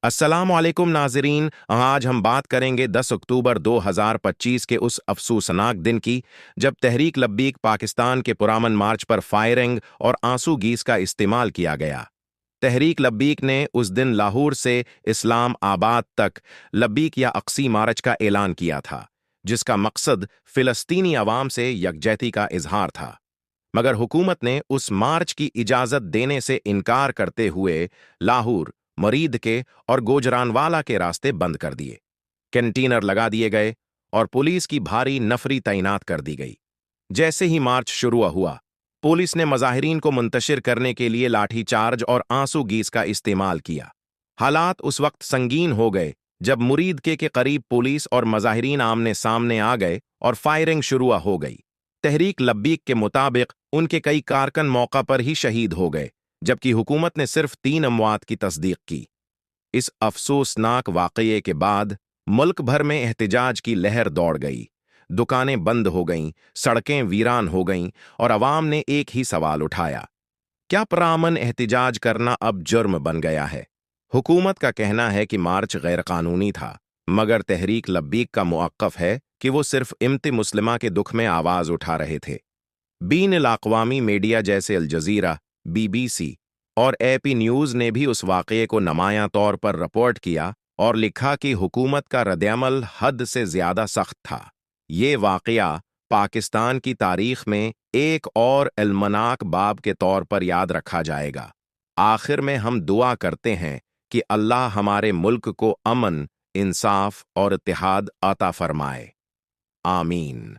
अस्सलाम वालेकुम नाज़रीन। आज हम बात करेंगे 10 अक्टूबर 2025 के उस अफसोसनाक दिन की जब तहरीक लब्बीक पाकिस्तान के पुरअमन मार्च पर फायरिंग और आंसू गीस का इस्तेमाल किया गया। तहरीक लब्बीक ने उस दिन लाहौर से इस्लाम आबाद तक लब्बीक या अक्सी मार्च का ऐलान किया था, जिसका मकसद फ़िलिस्तीनी अवाम से यकजहती का इजहार था। मगर हुकूमत ने उस मार्च की इजाज़त देने से इनकार करते हुए लाहौर, मरीद के और गोजरानवाला के रास्ते बंद कर दिए। कंटेनर लगा दिए गए और पुलिस की भारी नफरी तैनात कर दी गई। जैसे ही मार्च शुरू हुआ, पुलिस ने मज़ाहिरीन को मुंतशिर करने के लिए लाठीचार्ज और आंसू गीस का इस्तेमाल किया। हालात उस वक्त संगीन हो गए जब मुरीद के करीब पुलिस और मज़ाहिरीन आमने सामने आ गए और फायरिंग शुरू हो गई। तहरीक लब्बीक के मुताबिक उनके कई कारकन मौका पर ही शहीद हो गए, जबकि हुकूमत ने सिर्फ 3 अमवात की तस्दीक की। इस अफसोसनाक वाक़ये के बाद मुल्क भर में एहतिजाज की लहर दौड़ गई। दुकानें बंद हो गईं, सड़कें वीरान हो गईं और अवाम ने एक ही सवाल उठाया, क्या पुरअमन एहतिजाज करना अब जुर्म बन गया है? हुकूमत का कहना है कि मार्च गैरकानूनी था, मगर तहरीक लब्बीक का मुअक्कफ है कि वो सिर्फ इम्ति मुस्लिमा के दुख में आवाज़ उठा रहे थे। बीन-अल-अक़वामी मीडिया जैसे अल जज़ीरा, BBC और AP न्यूज़ ने भी उस वाक़ये को नुमायां तौर पर रिपोर्ट किया और लिखा कि हुकूमत का रद्द-ए-अमल हद से ज़्यादा सख्त था। ये वाक़या पाकिस्तान की तारीख़ में एक और अलमनाक बाब के तौर पर याद रखा जाएगा। आखिर में हम दुआ करते हैं कि अल्लाह हमारे मुल्क को अमन, इंसाफ और इत्तेहाद अता फरमाए। आमीन।